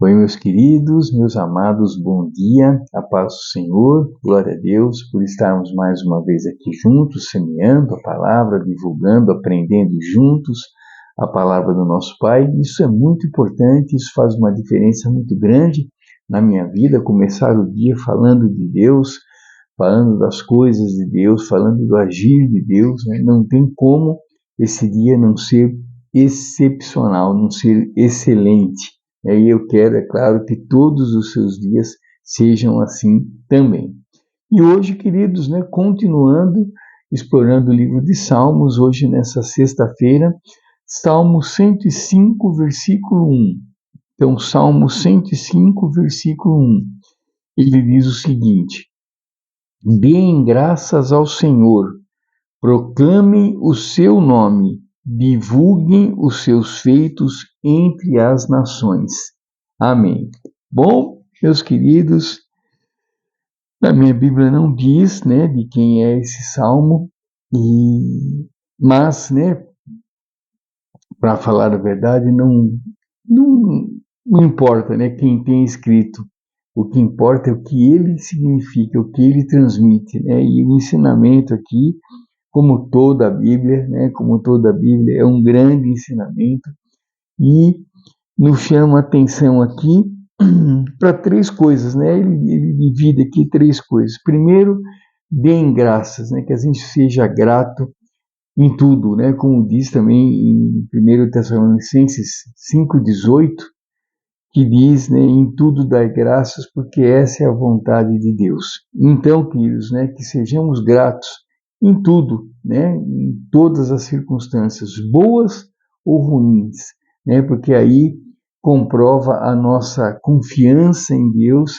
Oi, meus queridos, meus amados, bom dia, a paz do Senhor, glória a Deus por estarmos mais uma vez aqui juntos, semeando a palavra, divulgando, aprendendo juntos a palavra do nosso Pai. Isso é muito importante, isso faz uma diferença muito grande na minha vida, começar o dia falando de Deus, falando das coisas de Deus, falando do agir de Deus, né? Não tem como esse dia não ser excepcional, não ser excelente. E eu quero, é claro, que todos os seus dias sejam assim também. E hoje, queridos, né, continuando, explorando o livro de Salmos, hoje nessa sexta-feira, Salmo 105, versículo 1. Então, Salmo 105, versículo 1, ele diz o seguinte: Deem graças ao Senhor, proclamem o seu nome, divulguem os seus feitos entre as nações. Amém. Bom, meus queridos, na minha Bíblia não diz, né, de quem é esse salmo, mas, né, para falar a verdade, não importa, né, quem tem escrito. O que importa é o que ele significa, o que ele transmite, né? E o ensinamento aqui, como toda a Bíblia, né, como toda a Bíblia, é um grande ensinamento e nos chama a atenção aqui para três coisas, né? Ele divide aqui três coisas. Primeiro, deem graças, né? Que a gente seja grato em tudo, né? Como diz também em 1 Tessalonicenses 5,18, que diz, né, em tudo dai graças, porque essa é a vontade de Deus. Então, queridos, né, que sejamos gratos em tudo, né, em todas as circunstâncias, boas ou ruins, né, porque aí comprova a nossa confiança em Deus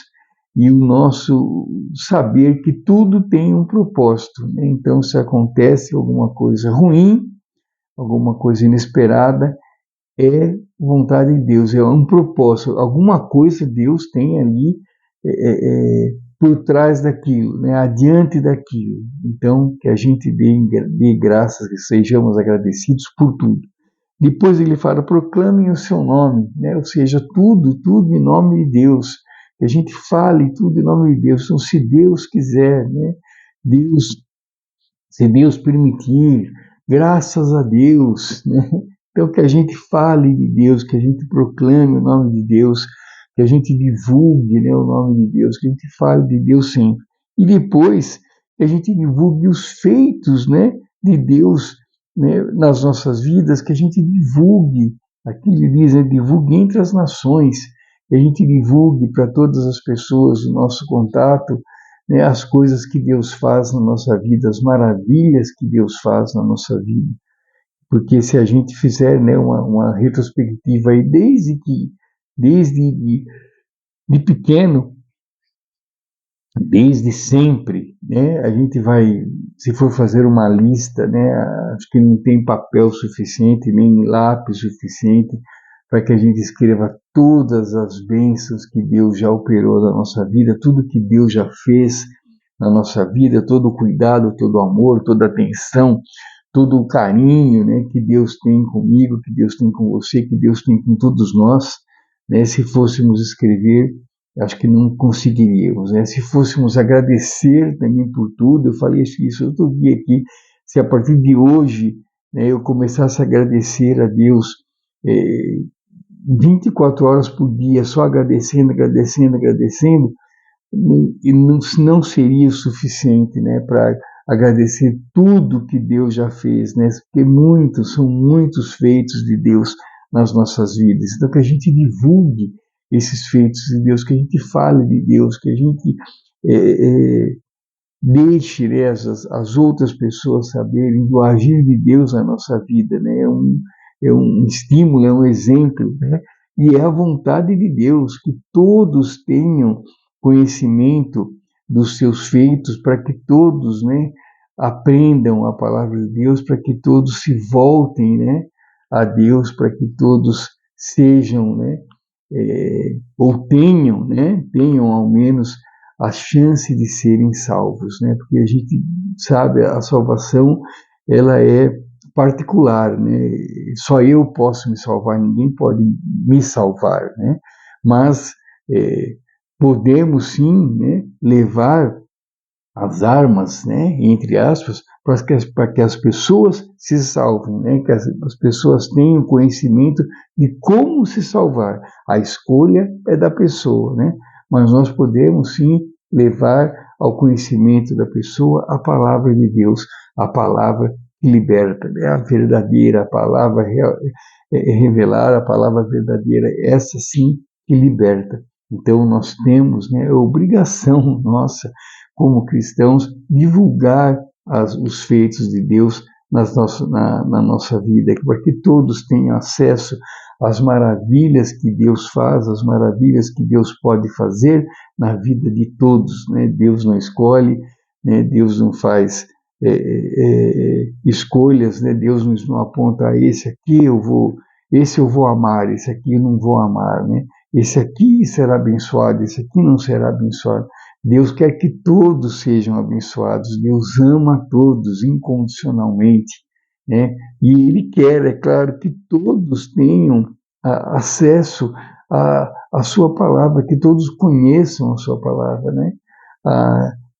e o nosso saber que tudo tem um propósito, né? Então, se acontece alguma coisa ruim, alguma coisa inesperada, é vontade de Deus, é um propósito, alguma coisa Deus tem ali por trás daquilo, né, adiante daquilo. Então, que a gente dê graças, que sejamos agradecidos por tudo. Depois ele fala, proclamem o seu nome, né, ou seja, tudo em nome de Deus, que a gente fale tudo em nome de Deus. Então, se Deus quiser, né, se Deus permitir, graças a Deus, né? Então, que a gente fale de Deus, que a gente proclame o nome de Deus, que a gente divulgue, né, o nome de Deus, que a gente fale de Deus sempre. E depois, que a gente divulgue os feitos, né, de Deus, né, nas nossas vidas, que a gente divulgue, aqui ele diz, né, divulgue entre as nações, que a gente divulgue para todas as pessoas o nosso contato, né, as coisas que Deus faz na nossa vida, as maravilhas que Deus faz na nossa vida. Porque se a gente fizer, né, uma retrospectiva aí, desde de pequeno, desde sempre, né, a gente vai, se for fazer uma lista, né, acho que não tem papel suficiente, nem lápis suficiente para que a gente escreva todas as bênçãos que Deus já operou na nossa vida, tudo que Deus já fez na nossa vida, todo o cuidado, todo o amor, toda a atenção, todo o carinho, né, que Deus tem comigo, que Deus tem com você, que Deus tem com todos nós, né? Se fôssemos escrever, acho que não conseguiríamos, né? Se fôssemos agradecer também por tudo, eu falei isso outro dia aqui, se a partir de hoje, né, eu começasse a agradecer a Deus 24 horas por dia, só agradecendo, e não seria o suficiente, né, para agradecer tudo que Deus já fez, né, porque são muitos feitos de Deus nas nossas vidas. Então, que a gente divulgue esses feitos de Deus, que a gente fale de Deus, que a gente deixe, né, as outras pessoas saberem do agir de Deus na nossa vida, né, é um estímulo, é um exemplo, né, e é a vontade de Deus que todos tenham conhecimento dos seus feitos, para que todos, né, aprendam a palavra de Deus, para que todos se voltem, né, a Deus, para que todos sejam, né, ou tenham ao menos a chance de serem salvos, né, porque a gente sabe, a salvação, ela é particular, né, só eu posso me salvar, ninguém pode me salvar, né, mas podemos sim, né, levar as armas, né, entre aspas, para que as pessoas se salvem, né, que as pessoas tenham conhecimento de como se salvar. A escolha é da pessoa, né, mas nós podemos sim levar ao conhecimento da pessoa a palavra de Deus, a palavra que liberta, né, a verdadeira, a palavra revelar, a palavra verdadeira, essa sim que liberta. Então nós temos, né, a obrigação nossa como cristãos, divulgar os feitos de Deus na nossa vida, para que todos tenham acesso às maravilhas que Deus faz, às maravilhas que Deus pode fazer na vida de todos, né? Deus não escolhe, né? Deus não faz escolhas, né? Deus não aponta esse aqui esse eu vou amar, esse aqui eu não vou amar, né? Esse aqui será abençoado, esse aqui não será abençoado. Deus quer que todos sejam abençoados. Deus ama todos incondicionalmente, né? E Ele quer, é claro, que todos tenham acesso à sua palavra, que todos conheçam a sua palavra, né?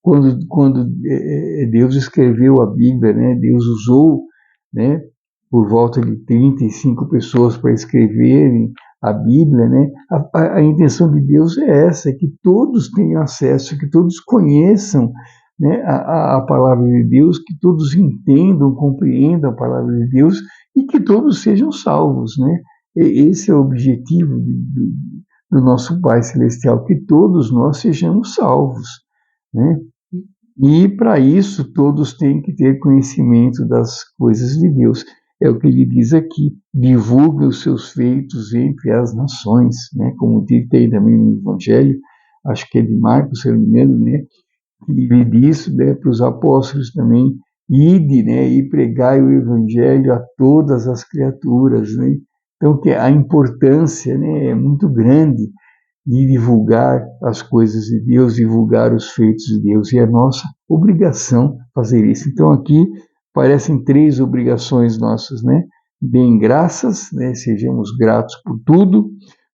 Quando Deus escreveu a Bíblia, né? Deus usou, né, por volta de 35 pessoas para escreverem a Bíblia, né? A intenção de Deus é essa, é que todos tenham acesso, que todos conheçam, né, a palavra de Deus, que todos entendam, compreendam a palavra de Deus e que todos sejam salvos, né? Esse é o objetivo do nosso Pai Celestial, que todos nós sejamos salvos, né? E para isso todos têm que ter conhecimento das coisas de Deus. É o que ele diz aqui, divulgue os seus feitos entre as nações, né? Como tem também no Evangelho, acho que é de Marcos, se não me engano, né? Ele diz, né, para os apóstolos também, ide, né, e pregai o Evangelho a todas as criaturas, né? Então, que a importância, né, é muito grande de divulgar as coisas de Deus, divulgar os feitos de Deus, e é nossa obrigação fazer isso. Então aqui parecem 3 obrigações nossas, né? Deem graças, né? Sejamos gratos por tudo,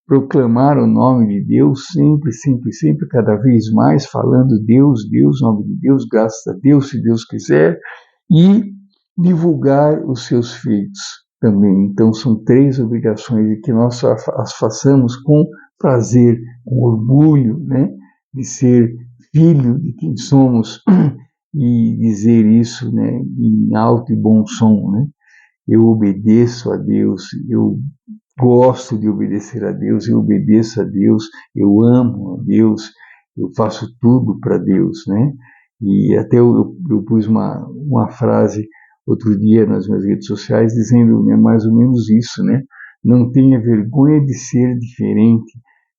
proclamar o nome de Deus sempre, sempre, sempre, cada vez mais, falando Deus, Deus, nome de Deus, graças a Deus, se Deus quiser, e divulgar os seus feitos também. Então são 3 obrigações e que nós as façamos com prazer, com orgulho, né, de ser filho de quem somos e dizer isso, né, em alto e bom som, né? Eu obedeço a Deus, eu gosto de obedecer a Deus, eu obedeço a Deus, eu amo a Deus, eu faço tudo para Deus, né? E até eu pus uma frase outro dia nas minhas redes sociais dizendo, né, mais ou menos isso, né? Não tenha vergonha de ser diferente,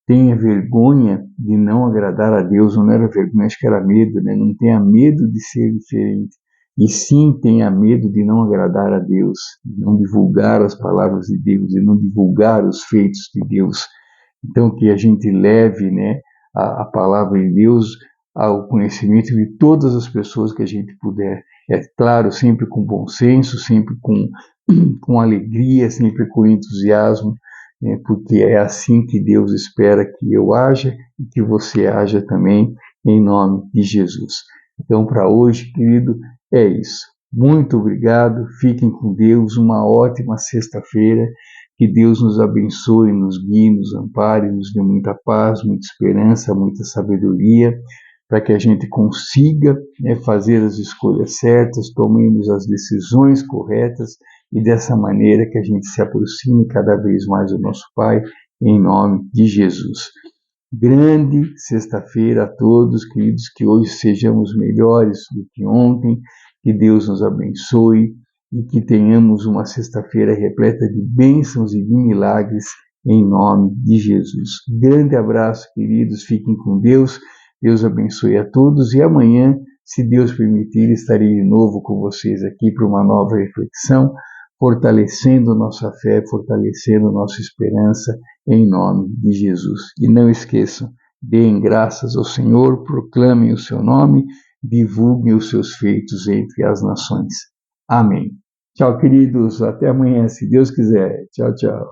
tenha vergonha de não agradar a Deus, não era vergonha, acho que era medo, né? Não tenha medo de ser diferente, e sim tenha medo de não agradar a Deus, de não divulgar as palavras de Deus, de não divulgar os feitos de Deus. Então que a gente leve, né, a palavra de Deus ao conhecimento de todas as pessoas que a gente puder. É claro, sempre com bom senso, sempre com alegria, sempre com entusiasmo, né, porque é assim que Deus espera que eu haja e que você haja também, em nome de Jesus. Então, para hoje, querido, é isso. Muito obrigado, fiquem com Deus, uma ótima sexta-feira, que Deus nos abençoe, nos guie, nos ampare, nos dê muita paz, muita esperança, muita sabedoria, para que a gente consiga, né, fazer as escolhas certas, tomemos as decisões corretas e dessa maneira que a gente se aproxime cada vez mais do nosso Pai, em nome de Jesus. Grande sexta-feira a todos, queridos, que hoje sejamos melhores do que ontem, que Deus nos abençoe e que tenhamos uma sexta-feira repleta de bênçãos e de milagres, em nome de Jesus. Grande abraço, queridos, fiquem com Deus, Deus abençoe a todos e amanhã, se Deus permitir, estarei de novo com vocês aqui para uma nova reflexão, fortalecendo nossa fé, fortalecendo nossa esperança, em nome de Jesus. E não esqueçam, deem graças ao Senhor, proclamem o seu nome, divulguem os seus feitos entre as nações. Amém. Tchau, queridos. Até amanhã, se Deus quiser. Tchau, tchau.